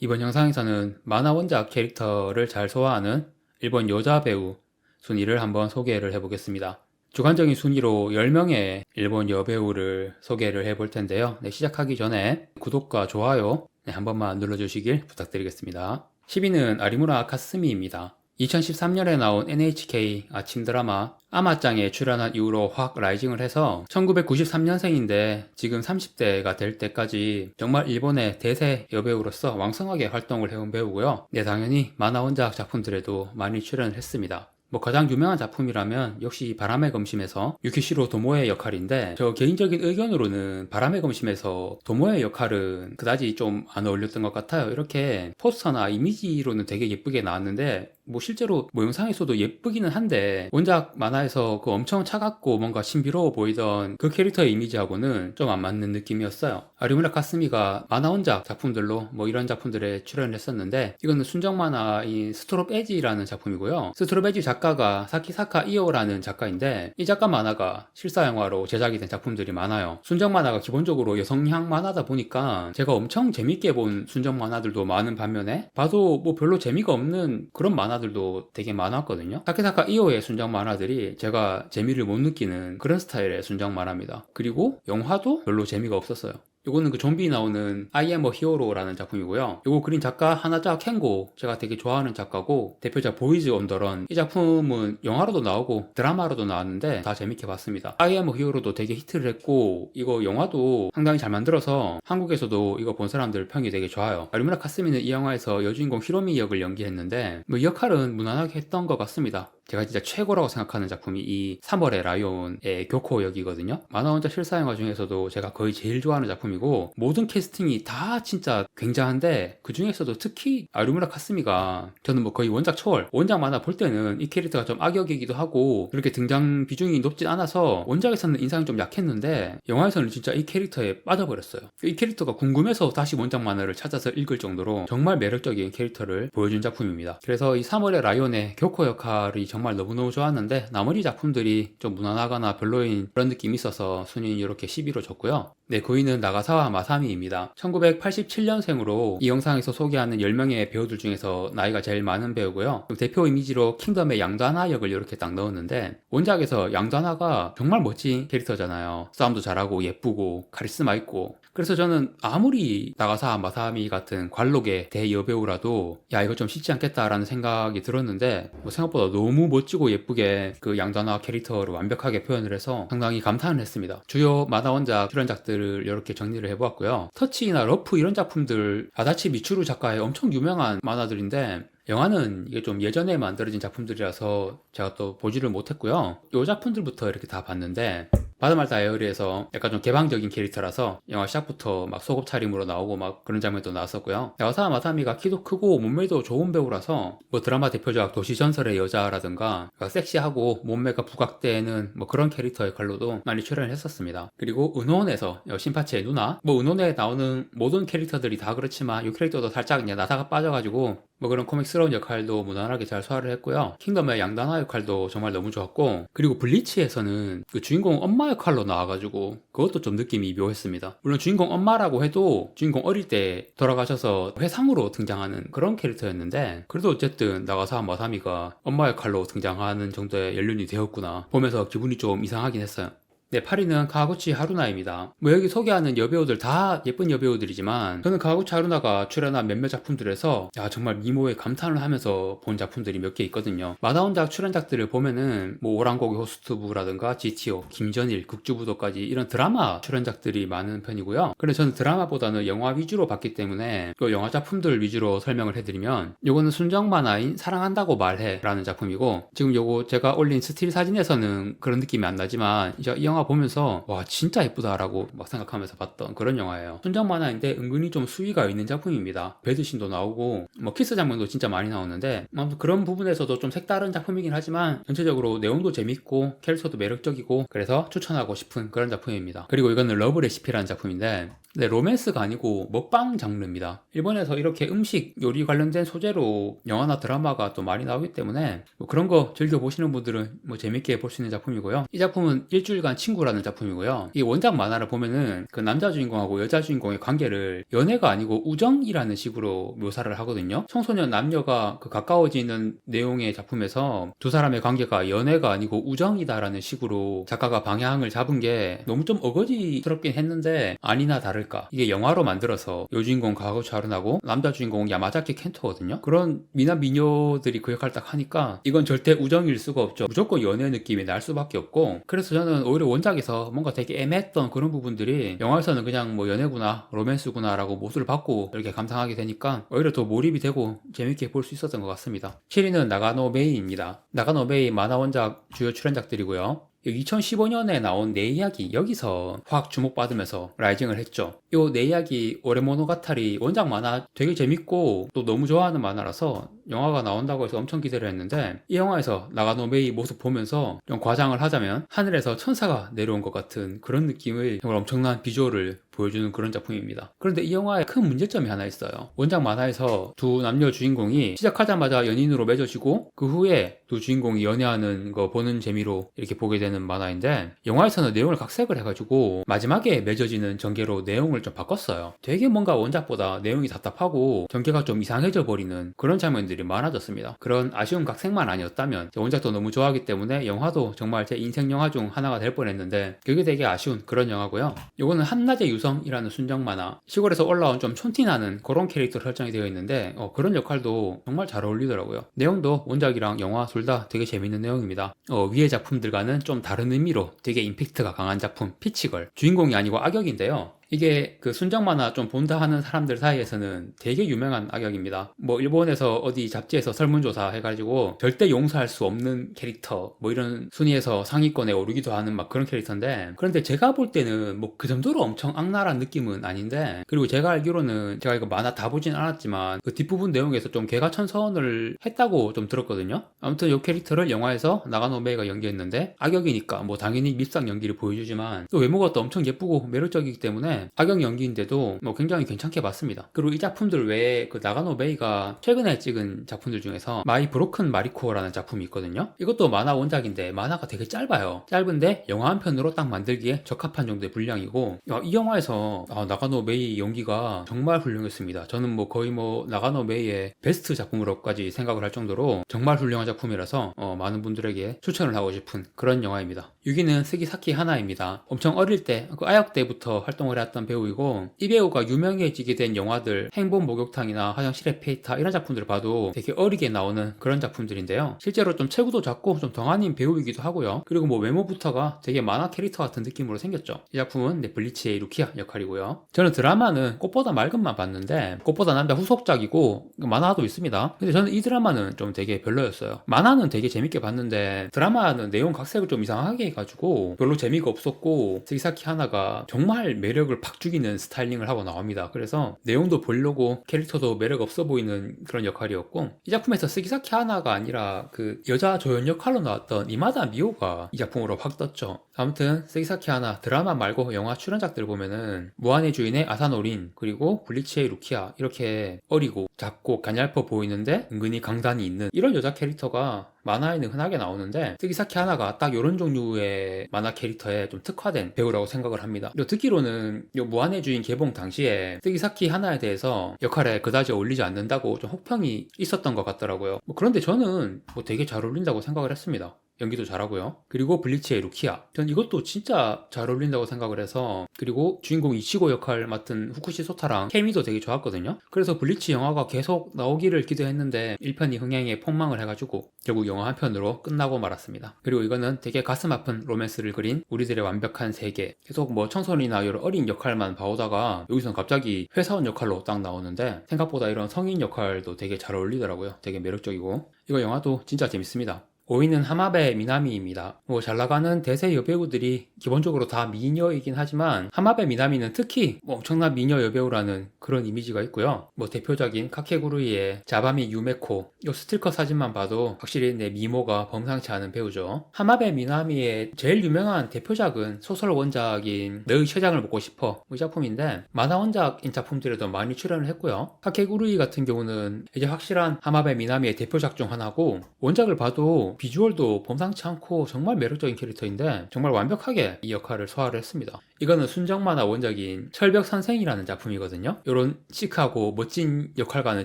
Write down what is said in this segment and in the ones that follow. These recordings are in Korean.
이번 영상에서는 만화 원작 캐릭터를 잘 소화하는 일본 여자 배우 순위를 한번 소개를 해보겠습니다. 주관적인 순위로 10명의 일본 여배우를 소개를 해볼 텐데요. 시작하기 전에 구독과 좋아요 한 번만 눌러주시길 부탁드리겠습니다. 10위는 아리무라 카스미입니다. 2013년에 나온 NHK 아침 드라마 아마짱에 출연한 이후로 확 라이징을 해서 1993년생인데 지금 30대가 될 때까지 정말 일본의 대세 여배우로서 왕성하게 활동을 해온 배우고요. 당연히 만화 원작 작품들에도 많이 출연을 했습니다. 가장 유명한 작품이라면 역시 바람의 검심에서 유키시로 도모의 역할인데, 저 개인적인 의견으로는 바람의 검심에서 도모의 역할은 그다지 좀 안 어울렸던 것 같아요. 이렇게 포스터나 이미지로는 되게 예쁘게 나왔는데 실제로 영상에서도 예쁘기는 한데 원작 만화에서 그 엄청 차갑고 뭔가 신비로워 보이던 그 캐릭터의 이미지하고는 좀 안 맞는 느낌이었어요. 아리무라 카스미가 만화 원작 작품들로 이런 작품들에 출연을 했었는데, 이거는 순정 만화인 스트롭 에지라는 작품이고요. 스트롭 에지 작가가 사키사카 이오라는 작가인데, 이 작가 만화가 실사 영화로 제작이 된 작품들이 많아요. 순정 만화가 기본적으로 여성향 만화다 보니까 제가 엄청 재밌게 본 순정 만화들도 많은 반면에 봐도 별로 재미가 없는 그런 만화들도 되게 많았거든요. 사키사카 이오의 순정 만화들이 제가 재미를 못 느끼는 그런 스타일의 순정 만화입니다. 그리고 영화도 별로 재미가 없었어요. 이거는 그 좀비 나오는 I am a hero라는 작품이고요. 이거 그린 작가 하나자 켄고, 제가 되게 좋아하는 작가고, 대표작 보이즈 온 더 런. 이 작품은 영화로도 나오고 드라마로도 나왔는데 다 재밌게 봤습니다. I am a hero도 되게 히트를 했고, 이거 영화도 상당히 잘 만들어서 한국에서도 이거 본 사람들 평이 되게 좋아요. 아리무라 카스미는 이 영화에서 여주인공 히로미 역을 연기했는데 이 역할은 무난하게 했던 것 같습니다. 제가 진짜 최고라고 생각하는 작품이 이 3월의 라이온의 교코 역이거든요. 만화 원작 실사 영화 중에서도 제가 거의 제일 좋아하는 작품이고, 모든 캐스팅이 다 진짜 굉장한데 그 중에서도 특히 아리무라 카스미가 저는 거의 원작 초월, 원작 만화 볼 때는 이 캐릭터가 좀 악역이기도 하고 그렇게 등장 비중이 높진 않아서 원작에서는 인상이 좀 약했는데 영화에서는 진짜 이 캐릭터에 빠져버렸어요. 이 캐릭터가 궁금해서 다시 원작 만화를 찾아서 읽을 정도로 정말 매력적인 캐릭터를 보여준 작품입니다. 그래서 이 3월의 라이온의 교코 역할이 정말 너무너무 좋았는데 나머지 작품들이 좀 무난하거나 별로인 그런 느낌이 있어서 순위는 이렇게 10위로 줬고요. 9위는 나가사와 마사미입니다. 1987년생으로 이 영상에서 소개하는 10명의 배우들 중에서 나이가 제일 많은 배우고요. 대표 이미지로 킹덤의 양다나 역을 이렇게 딱 넣었는데, 원작에서 양다나가 정말 멋진 캐릭터잖아요. 싸움도 잘하고 예쁘고 카리스마 있고. 그래서 저는 아무리 나가사 마사미 같은 관록의 대여배우라도 이거 좀 쉽지 않겠다라는 생각이 들었는데, 생각보다 너무 멋지고 예쁘게 그 양다나 캐릭터를 완벽하게 표현을 해서 상당히 감탄을 했습니다. 주요 만화 원작 출연작들을 이렇게 정리를 해보았고요. 터치나 러프 이런 작품들, 아다치 미츠루 작가의 엄청 유명한 만화들인데 영화는 이게 좀 예전에 만들어진 작품들이라서 제가 또 보지를 못했고요. 이 작품들부터 이렇게 다 봤는데, 바드말 다이어리에서 약간 좀 개방적인 캐릭터라서 영화 시작부터 속옷 차림으로 나오고 그런 장면도 나왔었고요. 야와사 마사미가 키도 크고 몸매도 좋은 배우라서 드라마 대표작 도시전설의 여자라든가 섹시하고 몸매가 부각되는 그런 캐릭터 역할로도 많이 출연을 했었습니다. 그리고 은혼에서 신파치의 누나, 은혼에 나오는 모든 캐릭터들이 다 그렇지만 이 캐릭터도 살짝 나사가 빠져가지고 그런 코믹스러운 역할도 무난하게 잘 소화를 했고요. 킹덤의 양다나 역할도 정말 너무 좋았고, 그리고 블리치에서는 그 주인공 엄마 역할로 나와가지고 그것도 좀 느낌이 묘했습니다. 물론 주인공 엄마라고 해도 주인공 어릴 때 돌아가셔서 회상으로 등장하는 그런 캐릭터였는데, 그래도 어쨌든 나가사 마사미가 엄마 역할로 등장하는 정도의 연륜이 되었구나 보면서 기분이 좀 이상하긴 했어요. 8위는 카와구치 하루나입니다. 여기 소개하는 여배우들 다 예쁜 여배우들이지만 저는 카와구치 하루나가 출연한 몇몇 작품들에서 정말 미모에 감탄을 하면서 본 작품들이 몇 개 있거든요. 만화 원작 출연작들을 보면은 오랑고기 호스트부라든가 GTO, 김전일, 극주부도까지 이런 드라마 출연작들이 많은 편이고요. 그래서 저는 드라마보다는 영화 위주로 봤기 때문에 그 영화 작품들 위주로 설명을 해드리면, 요거는 순정 만화인 사랑한다고 말해 라는 작품이고, 지금 요거 제가 올린 스틸 사진에서는 그런 느낌이 안 나지만 이 영화 보면서 와 진짜 예쁘다라고 생각하면서 봤던 그런 영화예요. 순정 만화인데 은근히 좀 수위가 있는 작품입니다. 배드신도 나오고 키스 장면도 진짜 많이 나오는데, 아무튼 그런 부분에서도 좀 색다른 작품이긴 하지만 전체적으로 내용도 재밌고 캐릭터도 매력적이고 그래서 추천하고 싶은 그런 작품입니다. 그리고 이거는 러브 레시피라는 작품인데 로맨스가 아니고 먹방 장르입니다. 일본에서 이렇게 음식 요리 관련된 소재로 영화나 드라마가 또 많이 나오기 때문에 그런 거 즐겨보시는 분들은 재밌게 볼 수 있는 작품이고요. 이 작품은 일주일간 친구 친구라는 작품이고요. 이 원작 만화를 보면은 그 남자 주인공하고 여자 주인공의 관계를 연애가 아니고 우정이라는 식으로 묘사를 하거든요. 청소년 남녀가 그 가까워지는 내용의 작품에서 두 사람의 관계가 연애가 아니고 우정이다라는 식으로 작가가 방향을 잡은 게 너무 좀 어거지스럽긴 했는데 아니나 다를까 이게 영화로 만들어서 여주인공 가고 차른하고 남자 주인공 야마자키 켄토거든요. 그런 미남 미녀들이 그 역할 딱 하니까 이건 절대 우정일 수가 없죠. 무조건 연애 느낌이 날 수밖에 없고, 그래서 저는 오히려 원작에서 뭔가 되게 애매했던 그런 부분들이 영화에서는 그냥 뭐 연애구나 로맨스구나 라고 못을 받고 이렇게 감상하게 되니까 오히려 더 몰입이 되고 재밌게 볼 수 있었던 것 같습니다. 7위는 나가노 메이입니다. 나가노 메이 만화 원작 주요 출연작들이고요. 2015년에 나온 내 이야기, 여기서 확 주목받으면서 라이징을 했죠. 요 내 이야기 오레모노가타리 원작 만화 되게 재밌고 또 너무 좋아하는 만화라서 영화가 나온다고 해서 엄청 기대를 했는데, 이 영화에서 나가노 메이 모습 보면서 좀 과장을 하자면 하늘에서 천사가 내려온 것 같은 그런 느낌의 정말 엄청난 비주얼을 보여주는 그런 작품입니다. 그런데 이 영화에 큰 문제점이 하나 있어요. 원작 만화에서 두 남녀 주인공이 시작하자마자 연인으로 맺어지고 그 후에 두 주인공이 연애하는 거 보는 재미로 이렇게 보게 되는 만화인데, 영화에서는 내용을 각색을 해가지고 마지막에 맺어지는 전개로 내용을 좀 바꿨어요. 되게 뭔가 원작보다 내용이 답답하고 전개가 좀 이상해져 버리는 그런 장면들이 많아졌습니다. 그런 아쉬운 각색만 아니었다면 원작도 너무 좋아하기 때문에 영화도 정말 제 인생 영화 중 하나가 될 뻔했는데 그게 되게 아쉬운 그런 영화고요. 이거는 한낮의 유성이라는 순정 만화, 시골에서 올라온 좀 촌티나는 그런 캐릭터로 설정이 되어 있는데 그런 역할도 정말 잘 어울리더라고요. 내용도 원작이랑 영화 둘 다 되게 재밌는 내용입니다. 위의 작품들과는 좀 다른 의미로 되게 임팩트가 강한 작품 피치걸, 주인공이 아니고 악역인데요. 이게 그 순정 만화 좀 본다 하는 사람들 사이에서는 되게 유명한 악역입니다. 뭐 일본에서 어디 잡지에서 설문조사 해가지고 절대 용서할 수 없는 캐릭터 뭐 이런 순위에서 상위권에 오르기도 하는 막 그런 캐릭터인데, 그런데 제가 볼 때는 뭐 그 정도로 엄청 악랄한 느낌은 아닌데, 그리고 제가 알기로는 제가 이거 만화 다 보진 않았지만 그 뒷부분 내용에서 좀 개가천선을 했다고 좀 들었거든요. 아무튼 이 캐릭터를 영화에서 나가노 메이가 연기했는데, 악역이니까 뭐 당연히 밉상 연기를 보여주지만 또 외모가 또 엄청 예쁘고 매력적이기 때문에 악역 연기인데도 뭐 굉장히 괜찮게 봤습니다. 그리고 이 작품들 외에 그 나가노 메이가 최근에 찍은 작품들 중에서 마이 브로큰 마리코라는 작품이 있거든요. 이것도 만화 원작인데 만화가 되게 짧아요. 짧은데 영화 한 편으로 딱 만들기에 적합한 정도의 분량이고, 이 영화에서 나가노 메이 연기가 정말 훌륭했습니다. 저는 뭐 거의 뭐 나가노 메이의 베스트 작품으로까지 생각을 할 정도로 정말 훌륭한 작품이라서 많은 분들에게 추천을 하고 싶은 그런 영화입니다. 6위는 스기사키 하나입니다. 엄청 어릴 때 그 아역 때부터 활동을 했던 배우이고, 이 배우가 유명해지게 된 영화들 행복 목욕탕이나 화장실의 페이타 이런 작품들을 봐도 되게 어리게 나오는 그런 작품들인데요. 실제로 좀 체구도 작고 좀 덩아닌 배우이기도 하고요. 그리고 뭐 외모부터가 되게 만화 캐릭터 같은 느낌으로 생겼죠. 이 작품은 블리치의 루키아 역할이고요. 저는 드라마는 꽃보다 맑은만 봤는데 꽃보다 남자 후속작이고 만화도 있습니다. 근데 저는 이 드라마는 좀 되게 별로였어요. 만화는 되게 재밌게 봤는데 드라마는 내용 각색을 좀 이상하게 해가지고 별로 재미가 없었고, 스기사키 하나가 정말 매력을 팍 죽이는 스타일링을 하고 나옵니다. 그래서 내용도 보려고 캐릭터도 매력 없어 보이는 그런 역할이었고, 이 작품에서 스기사키 하나가 아니라 그 여자 조연 역할로 나왔던 이마다 미오가 이 작품으로 확 떴죠. 아무튼 스기사키 하나 드라마 말고 영화 출연작들 보면은 무한의 주인의 아사노린, 그리고 블리치의 루키아, 이렇게 어리고 작고 가냘퍼 보이는데 은근히 강단이 있는 이런 여자 캐릭터가 만화에는 흔하게 나오는데, 스기사키 하나가 딱 이런 종류의 만화 캐릭터에 좀 특화된 배우라고 생각을 합니다. 듣기로는 이 무한의 주인 개봉 당시에 스기사키 하나에 대해서 역할에 그다지 어울리지 않는다고 좀 혹평이 있었던 것 같더라고요. 그런데 저는 뭐 되게 잘 어울린다고 생각을 했습니다. 연기도 잘하고요. 그리고 블리치의 루키아, 전 이것도 진짜 잘 어울린다고 생각을 해서, 그리고 주인공 이치고 역할 맡은 후쿠시 소타랑 케미도 되게 좋았거든요. 그래서 블리치 영화가 계속 나오기를 기대했는데 1편이 흥행에 폭망을 해가지고 결국 영화 한 편으로 끝나고 말았습니다. 그리고 이거는 되게 가슴 아픈 로맨스를 그린 우리들의 완벽한 세계, 계속 뭐 청소년이나 이런 어린 역할만 봐오다가 여기서는 갑자기 회사원 역할로 딱 나오는데 생각보다 이런 성인 역할도 되게 잘 어울리더라고요. 되게 매력적이고 이거 영화도 진짜 재밌습니다. 5위는 하마베 미나미입니다. 잘 나가는 대세 여배우들이 기본적으로 다 미녀이긴 하지만 하마베 미나미는 특히 엄청난 미녀 여배우라는 그런 이미지가 있고요. 대표적인 카케구루이의 자바미 유메코, 이 스틸컷 사진만 봐도 확실히 내 미모가 범상치 않은 배우죠. 하마베 미나미의 제일 유명한 대표작은 소설 원작인 너의 췌장을 먹고 싶어, 이 작품인데 만화 원작인 작품들에도 많이 출연을 했고요. 카케구루이 같은 경우는 이제 확실한 하마베 미나미의 대표작 중 하나고, 원작을 봐도 비주얼도 범상치 않고 정말 매력적인 캐릭터인데 정말 완벽하게 이 역할을 소화를 했습니다. 이거는 순정 만화 원작인 철벽선생이라는 작품이거든요. 이런 시크하고 멋진 역할과는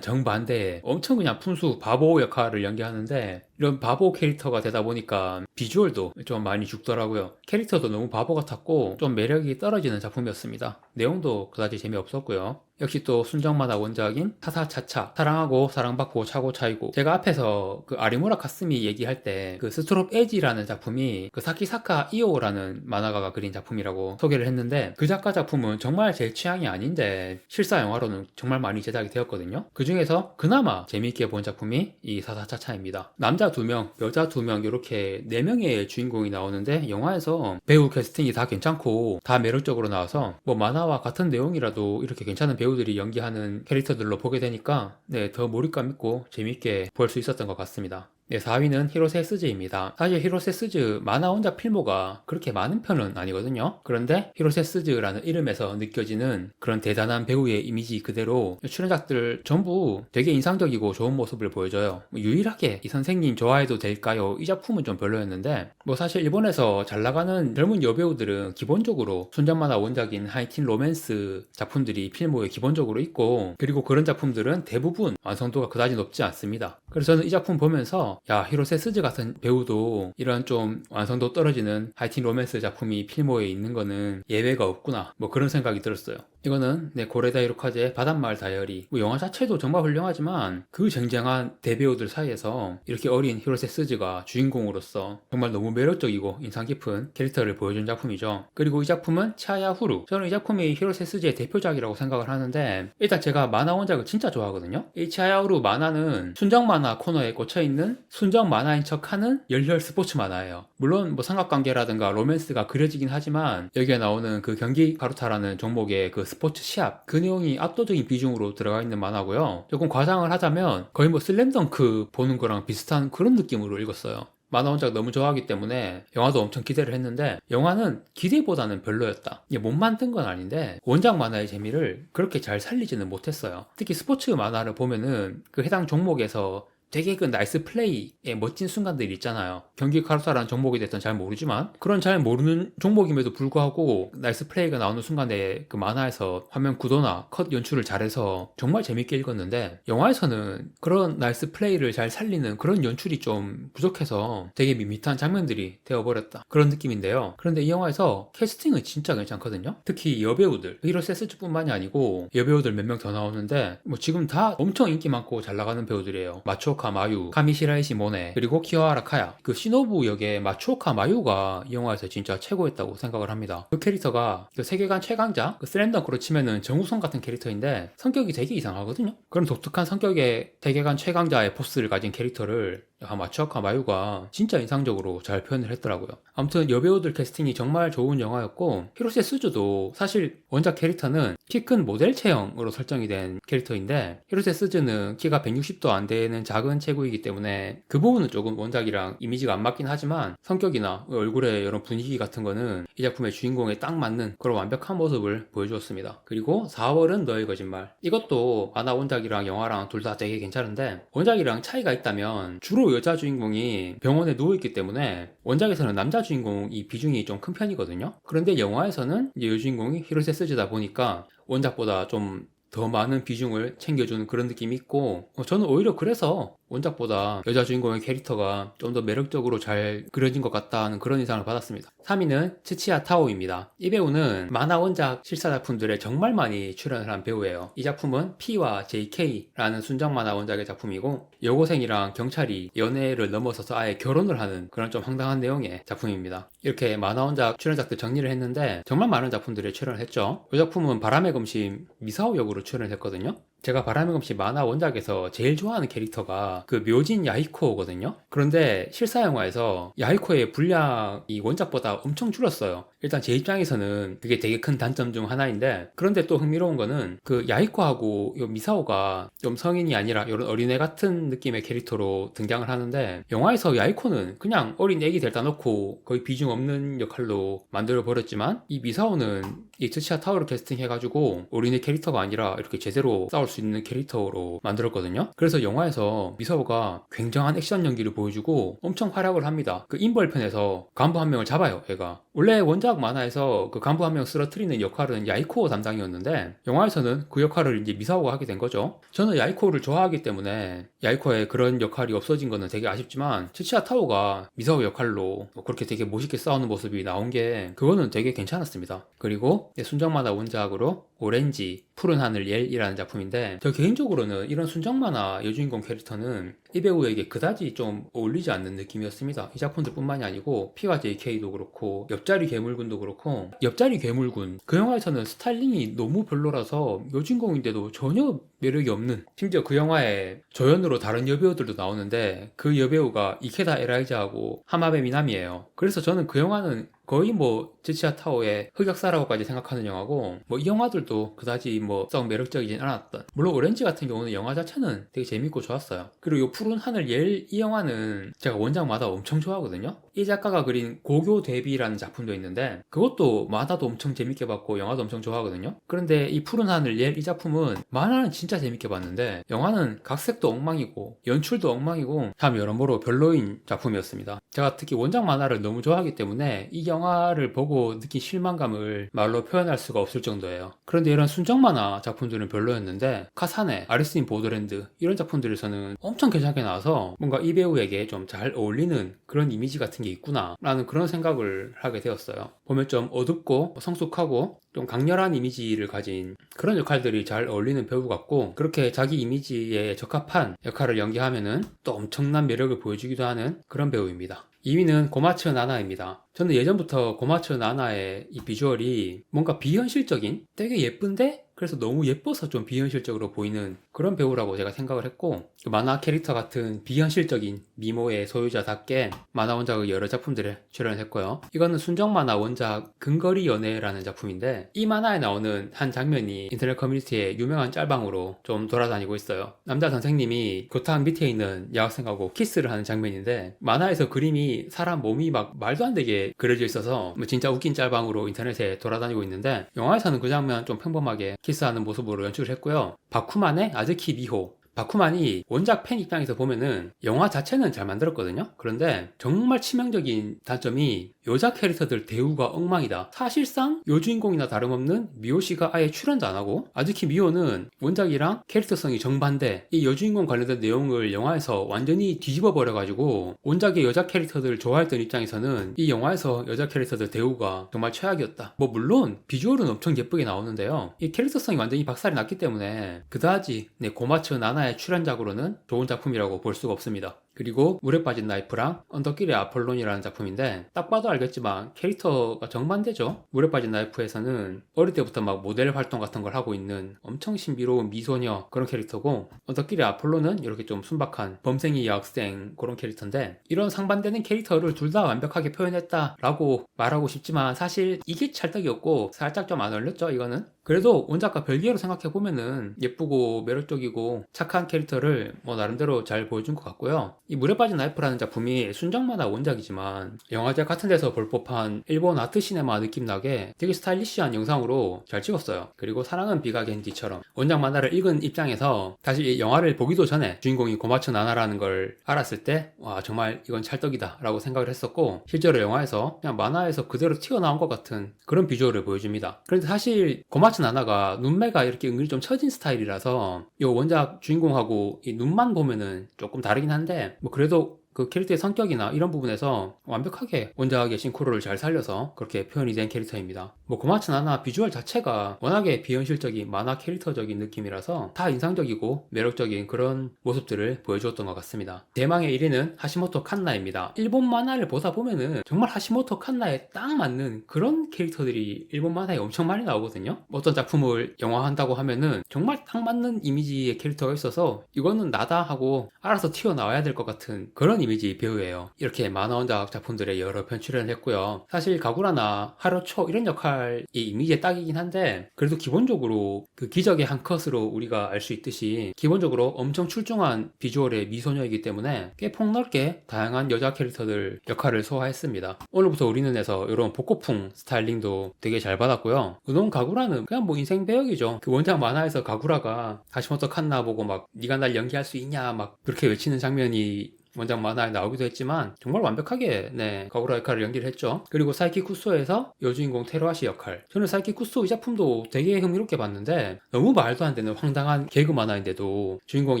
정반대에 엄청 그냥 푼수 바보 역할을 연기하는데, 이런 바보 캐릭터가 되다 보니까 비주얼도 좀 많이 죽더라고요. 캐릭터도 너무 바보 같았고 좀 매력이 떨어지는 작품이었습니다. 내용도 그다지 재미없었고요. 역시 또 순정 만화 원작인 사사차차, 사랑하고 사랑받고 차고 차이고, 제가 앞에서 그 아리무라 카스미 얘기할 때 그 스트롭 에지라는 작품이 그 사키사카 이오라는 만화가가 그린 작품이라고 소개를 했는데, 그 작가 작품은 정말 제 취향이 아닌데 실사 영화로는 정말 많이 제작이 되었거든요. 그 중에서 그나마 재미있게 본 작품이 이 사사차차입니다. 남자 2명, 여자 2명 이렇게 4명의 주인공이 나오는데, 영화에서 배우 캐스팅이 다 괜찮고 다 매력적으로 나와서 뭐 만화와 같은 내용이라도 이렇게 괜찮은 배우들이 연기하는 캐릭터들로 보게 되니까 더 몰입감 있고 재밌게 볼 수 있었던 것 같습니다. 4위는 히로세 스즈입니다. 사실 히로세 스즈 만화 원작 필모가 그렇게 많은 편은 아니거든요. 그런데 히로세 스즈라는 이름에서 느껴지는 그런 대단한 배우의 이미지 그대로 출연작들 전부 되게 인상적이고 좋은 모습을 보여줘요. 유일하게 이 선생님 좋아해도 될까요? 이 작품은 좀 별로였는데, 뭐 사실 일본에서 잘 나가는 젊은 여배우들은 기본적으로 순정 만화 원작인 하이틴 로맨스 작품들이 필모에 기본적으로 있고, 그리고 그런 작품들은 대부분 완성도가 그다지 높지 않습니다. 그래서 저는 이 작품 보면서 야, 히로세 스즈 같은 배우도 이런 좀 완성도 떨어지는 하이틴 로맨스 작품이 필모에 있는 거는 예외가 없구나, 뭐 그런 생각이 들었어요. 이거는 고레다 히로카즈의 바닷마을 다이어리, 뭐 영화 자체도 정말 훌륭하지만 그 쟁쟁한 대배우들 사이에서 이렇게 어린 히로세 스즈가 주인공으로서 정말 너무 매력적이고 인상 깊은 캐릭터를 보여준 작품이죠. 그리고 이 작품은 차야 후루, 저는 이 작품이 히로세 스즈의 대표작이라고 생각을 하는데, 일단 제가 만화 원작을 진짜 좋아하거든요. 이 차야 후루 만화는 순정 만화 코너에 꽂혀있는 순정 만화인 척하는 열혈 스포츠 만화예요. 물론 뭐 삼각관계라든가 로맨스가 그려지긴 하지만 여기에 나오는 그 경기 가루타라는 종목의 그 스포츠 시합, 그 내용이 압도적인 비중으로 들어가 있는 만화고요. 조금 과장을 하자면 거의 뭐 슬램덩크 보는 거랑 비슷한 그런 느낌으로 읽었어요. 만화 원작 너무 좋아하기 때문에 영화도 엄청 기대를 했는데, 영화는 기대보다는 별로였다. 이게 못 만든 건 아닌데 원작 만화의 재미를 그렇게 잘 살리지는 못했어요. 특히 스포츠 만화를 보면은 그 해당 종목에서 되게 그 나이스 플레이의 멋진 순간들이 있잖아요. 경기 카루사라는 종목이 됐든 잘 모르지만 그런 잘 모르는 종목임에도 불구하고 나이스 플레이가 나오는 순간에 그 만화에서 화면 구도나 컷 연출을 잘해서 정말 재밌게 읽었는데, 영화에서는 그런 나이스 플레이를 잘 살리는 그런 연출이 좀 부족해서 되게 밋밋한 장면들이 되어버렸다, 그런 느낌인데요. 그런데 이 영화에서 캐스팅은 진짜 괜찮거든요. 특히 여배우들, 히로세 스즈뿐만이 아니고 여배우들 몇 명 더 나오는데 뭐 지금 다 엄청 인기 많고 잘 나가는 배우들이에요. 마츠오카 마유, 카미시라이시 모네, 그리고 키와하라 카야. 그 시노부 역의 마츠오카 마유가 이 영화에서 진짜 최고였다고 생각을 합니다. 그 캐릭터가 그 세계관 최강자, 그 슬램덩크로 치면은 정우성 같은 캐릭터인데 성격이 되게 이상하거든요. 그런 독특한 성격의 세계관 최강자의 포스를 가진 캐릭터를 마츠오카 마유가 진짜 인상적으로 잘 표현을 했더라고요. 아무튼 여배우들 캐스팅이 정말 좋은 영화였고, 히로세 스즈도 사실 원작 캐릭터는 키 큰 모델 체형으로 설정이 된 캐릭터인데, 히로세 스즈는 키가 160도 안 되는 작은 체구이기 때문에 그 부분은 조금 원작이랑 이미지가 안 맞긴 하지만 성격이나 얼굴의 이런 분위기 같은 거는 이 작품의 주인공에 딱 맞는 그런 완벽한 모습을 보여주었습니다. 그리고 4월은 너의 거짓말, 이것도 만화 원작이랑 영화랑 둘 다 되게 괜찮은데, 원작이랑 차이가 있다면 주로 여자 주인공이 병원에 누워있기 때문에 원작에서는 남자 주인공이 비중이 좀 큰 편이거든요. 그런데 영화에서는 이제 여주인공이 히로세 스즈다 보니까 원작보다 좀 더 많은 비중을 챙겨주는 그런 느낌이 있고, 저는 오히려 그래서 원작보다 여자 주인공의 캐릭터가 좀 더 매력적으로 잘 그려진 것 같다는 그런 인상을 받았습니다. 3위는 츠치야 타오입니다. 이 배우는 만화 원작 실사 작품들에 정말 많이 출연을 한 배우예요. 이 작품은 P와 JK라는 순정 만화 원작의 작품이고, 여고생이랑 경찰이 연애를 넘어서서 아예 결혼을 하는 그런 좀 황당한 내용의 작품입니다. 이렇게 만화 원작 출연작들 정리를 했는데 정말 많은 작품들에 출연을 했죠. 이 작품은 바람의 검심 미사오 역으로 출연을 했거든요. 제가 바람의 검심 만화 원작에서 제일 좋아하는 캐릭터가 그 묘진 야히코거든요. 그런데 실사 영화에서 야히코의 분량이 원작보다 엄청 줄었어요. 일단 제 입장에서는 그게 되게 큰 단점 중 하나인데, 그런데 또 흥미로운 거는 그 야히코하고 요 미사오가 좀 성인이 아니라 이런 어린애 같은 느낌의 캐릭터로 등장을 하는데, 영화에서 야히코는 그냥 어린 애기 데려다 놓고 거의 비중 없는 역할로 만들어 버렸지만, 이 미사오는 이 트치아 타워를 캐스팅해가지고 어린애 캐릭터가 아니라 이렇게 제대로 싸울 수 있는 캐릭터로 만들었거든요. 그래서 영화에서 미사오가 굉장한 액션 연기를 보여주고 엄청 활약을 합니다. 그 인벌편에서 간부 한 명을 잡아요, 얘가. 원래 원작 만화에서 그 간부 한 명 쓰러뜨리는 역할은 야이코 담당이었는데 영화에서는 그 역할을 이제 미사오가 하게 된 거죠. 저는 야이코를 좋아하기 때문에 야이코의 그런 역할이 없어진 거는 되게 아쉽지만 트치아 타워가 미사오 역할로 그렇게 되게 멋있게 싸우는 모습이 나온 게 그거는 되게 괜찮았습니다. 그리고 순정만화 원작으로 오렌지, 푸른 하늘 옐이라는 작품인데 저 개인적으로는 이런 순정만화 여주인공 캐릭터는 이 배우에게 그다지 좀 어울리지 않는 느낌이었습니다. 이 작품들 뿐만이 아니고 피와 JK도 그렇고 옆자리 괴물군도 그렇고 옆자리 괴물군 그 영화에서는 스타일링이 너무 별로라서 여주인공인데도 전혀 매력이 없는 심지어 그 영화에 조연으로 다른 여배우들도 나오는데 그 여배우가 이케다 에라이자하고 하마베 미나미예요. 그래서 저는 그 영화는 거의 뭐 트치아 타워의 흑역사라고까지 생각하는 영화고 뭐 이 영화들도 그다지 뭐 썩 매력적이진 않았던 물론 오렌지 같은 경우는 영화 자체는 되게 재밌고 좋았어요. 그리고 이 푸른 하늘 옐 이 영화는 제가 원작 만화 엄청 좋아하거든요. 이 작가가 그린 고교 데뷔라는 작품도 있는데 그것도 만화도 엄청 재밌게 봤고 영화도 엄청 좋아하거든요. 그런데 이 푸른 하늘 옐 이 작품은 만화는 진짜 재밌게 봤는데 영화는 각색도 엉망이고 연출도 엉망이고 참 여러모로 별로인 작품이었습니다. 제가 특히 원작 만화를 너무 좋아하기 때문에 이 영화를 보고 느낀 실망감을 말로 표현할 수가 없을 정도예요. 그런데 이런 순정 만화 작품들은 별로였는데 카사네, 아리스인 보더랜드 이런 작품들에서는 엄청 괜찮게 나와서 뭔가 이 배우에게 좀 잘 어울리는 그런 이미지 같은 게 있구나 라는 그런 생각을 하게 되었어요. 보면 좀 어둡고 성숙하고 좀 강렬한 이미지를 가진 그런 역할들이 잘 어울리는 배우 같고 그렇게 자기 이미지에 적합한 역할을 연기하면은 또 엄청난 매력을 보여주기도 하는 그런 배우입니다. 2위는 고마츠 나나입니다. 저는 예전부터 고마츠 나나의 이 비주얼이 뭔가 비현실적인 되게 예쁜데 그래서 너무 예뻐서 좀 비현실적으로 보이는 그런 배우라고 제가 생각을 했고 그 만화 캐릭터 같은 비현실적인 미모의 소유자답게 만화 원작의 여러 작품들에 출연을 했고요. 이거는 순정 만화 원작 근거리 연애라는 작품인데 이 만화에 나오는 한 장면이 인터넷 커뮤니티에 유명한 짤방으로 좀 돌아다니고 있어요. 남자 선생님이 교탁 밑에 있는 여학생하고 키스를 하는 장면인데 만화에서 그림이 사람 몸이 막 말도 안 되게 그려져 있어서 진짜 웃긴 짤방으로 인터넷에 돌아다니고 있는데 영화에서는 그 장면 좀 평범하게 키스하는 모습으로 연출을 했고요. 바쿠만의 아즈키 미호 바쿠만이 원작 팬 입장에서 보면은 영화 자체는 잘 만들었거든요. 그런데 정말 치명적인 단점이 여자 캐릭터들 대우가 엉망이다. 사실상 여주인공이나 다름없는 미호씨가 아예 출연도 안 하고 아즈키 미호는 원작이랑 캐릭터성이 정반대 이 여주인공 관련된 내용을 영화에서 완전히 뒤집어 버려가지고 원작의 여자 캐릭터들을 좋아했던 입장에서는 이 영화에서 여자 캐릭터들 대우가 정말 최악이었다. 뭐 물론 비주얼은 엄청 예쁘게 나오는데요. 이 캐릭터성이 완전히 박살이 났기 때문에 그다지 고마츠 나나의 출연작으로는 좋은 작품이라고 볼 수가 없습니다. 그리고 물에 빠진 나이프랑 언덕길의 아폴론이라는 작품인데 딱 봐도 알겠지만 캐릭터가 정반대죠. 물에 빠진 나이프에서는 어릴 때부터 막 모델 활동 같은 걸 하고 있는 엄청 신비로운 미소녀 그런 캐릭터고 언덕길의 아폴론은 이렇게 좀 순박한 범생이 여학생 그런 캐릭터인데 이런 상반되는 캐릭터를 둘 다 완벽하게 표현했다라고 말하고 싶지만 사실 이게 찰떡이었고 살짝 좀 안 어울렸죠 이거는. 그래도 원작과 별개로 생각해보면은 예쁘고 매력적이고 착한 캐릭터를 뭐 나름대로 잘 보여준 것 같고요. 이 물에 빠진 나이프라는 작품이 순정만화 원작이지만 영화제 같은 데서 볼 법한 일본 아트 시네마 느낌 나게 되게 스타일리시한 영상으로 잘 찍었어요. 그리고 사랑은 비가 겐디처럼 원작 만화를 읽은 입장에서 다시 이 영화를 보기도 전에 주인공이 고마츠 나나라는 걸 알았을 때 와 정말 이건 찰떡이다 라고 생각을 했었고 실제로 영화에서 그냥 만화에서 그대로 튀어나온 것 같은 그런 비주얼을 보여줍니다. 그런데 사실 고마츠 나나가 눈매가 이렇게 은근히 좀 처진 스타일이라서 이 원작 주인공하고 이 눈만 보면은 조금 다르긴 한데 뭐 그래도 그 캐릭터의 성격이나 이런 부분에서 완벽하게 원작의 싱크로를 잘 살려서 그렇게 표현이 된 캐릭터입니다. 뭐 고마츠 나나 비주얼 자체가 워낙에 비현실적인 만화 캐릭터적인 느낌이라서 다 인상적이고 매력적인 그런 모습들을 보여주었던 것 같습니다. 대망의 1위는 하시모토 칸나입니다. 일본 만화를 보다 보면은 정말 하시모토 칸나에 딱 맞는 그런 캐릭터들이 일본 만화에 엄청 많이 나오거든요. 어떤 작품을 영화한다고 하면은 정말 딱 맞는 이미지의 캐릭터가 있어서 이거는 나다 하고 알아서 튀어나와야 될 것 같은 그런 이미지 배우예요. 이렇게 만화 원작 작품들에 여러 편 출연을 했고요. 사실 가구라나 하루초 이런 역할이 이미지에 딱이긴 한데 그래도 기본적으로 그 기적의 한 컷으로 우리가 알 수 있듯이 기본적으로 엄청 출중한 비주얼의 미소녀이기 때문에 꽤 폭넓게 다양한 여자 캐릭터들 역할을 소화했습니다. 오늘부터 우리 눈에서 이런 복고풍 스타일링도 되게 잘 받았고요. 우동 가구라는 그냥 뭐 인생 배역이죠. 그 원작 만화에서 가구라가 하시모토 칸나 보고 막 네가 날 연기할 수 있냐 막 그렇게 외치는 장면이 원작 만화에 나오기도 했지만 정말 완벽하게 가구라 역할을 연기를 했죠. 그리고 사이키 쿠소에서 여주인공 테루아시 역할. 저는 사이키 쿠소 이 작품도 되게 흥미롭게 봤는데 너무 말도 안 되는 황당한 개그 만화인데도 주인공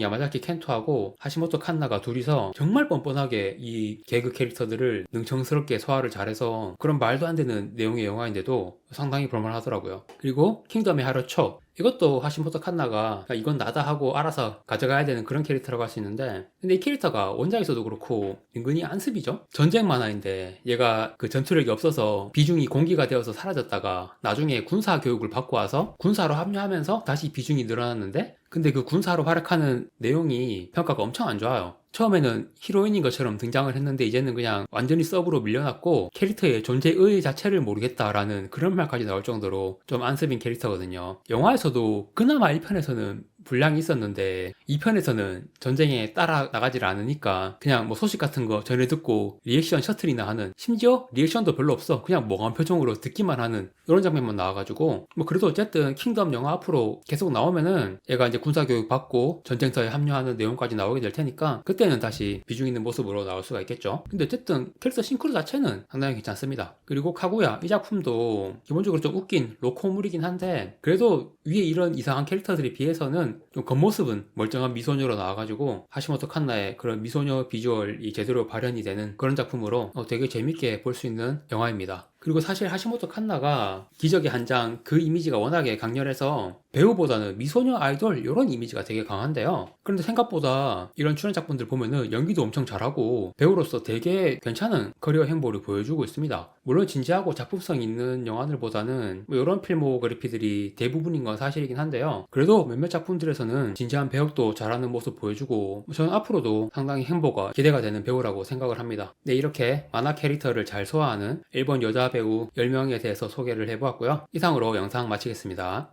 야마자키 켄토하고 하시모토 칸나가 둘이서 정말 뻔뻔하게 이 개그 캐릭터들을 능청스럽게 소화를 잘해서 그런 말도 안 되는 내용의 영화인데도 상당히 볼만하더라고요. 그리고 킹덤의 하루초. 이것도 하시모토 칸나가 이건 나다 하고 알아서 가져가야 되는 그런 캐릭터라고 할 수 있는데 근데 이 캐릭터가 원작에서도 그렇고 은근히 안습이죠. 전쟁 만화인데 얘가 그 전투력이 없어서 비중이 공기가 되어서 사라졌다가 나중에 군사 교육을 받고 와서 군사로 합류하면서 다시 비중이 늘어났는데 근데 그 군사로 활약하는 내용이 평가가 엄청 안 좋아요. 처음에는 히로인인 것처럼 등장을 했는데 이제는 그냥 완전히 서브로 밀려났고 캐릭터의 존재 의의 자체를 모르겠다라는 그런 말까지 나올 정도로 좀 안습인 캐릭터거든요. 영화에서도 그나마 1편에서는 분량이 있었는데 2편에서는 전쟁에 따라 나가질 않으니까 그냥 뭐 소식 같은 거 전해 듣고 리액션 셔틀이나 하는 심지어 리액션도 별로 없어. 그냥 멍한 표정으로 듣기만 하는 이런 장면만 나와가지고 뭐 그래도 어쨌든 킹덤 영화 앞으로 계속 나오면은 얘가 이제 군사교육 받고 전쟁터에 합류하는 내용까지 나오게 될 테니까 그때는 다시 비중 있는 모습으로 나올 수가 있겠죠. 근데 어쨌든 캐릭터 싱크로 자체는 상당히 괜찮습니다. 그리고 카구야 이 작품도 기본적으로 좀 웃긴 로코물이긴 한데 그래도 위에 이런 이상한 캐릭터들에 비해서는 좀 겉모습은 멀쩡한 미소녀로 나와가지고 하시모토 칸나의 그런 미소녀 비주얼이 제대로 발현이 되는 그런 작품으로 되게 재밌게 볼 수 있는 영화입니다. 그리고 사실 하시모토 칸나가 기적의 한 장 그 이미지가 워낙에 강렬해서 배우보다는 미소녀 아이돌 이런 이미지가 되게 강한데요. 그런데 생각보다 이런 출연 작품들 보면은 연기도 엄청 잘하고 배우로서 되게 괜찮은 커리어 행보를 보여주고 있습니다. 물론 진지하고 작품성 있는 영화들보다는 뭐 이런 필모그래피들이 대부분인 건 사실이긴 한데요. 그래도 몇몇 작품들에서는 진지한 배역도 잘하는 모습 보여주고 저는 앞으로도 상당히 행보가 기대가 되는 배우라고 생각을 합니다. 네, 이렇게 만화 캐릭터를 잘 소화하는 일본 여자 배우 10명에 대해서 소개를 해보았고요. 이상으로 영상 마치겠습니다.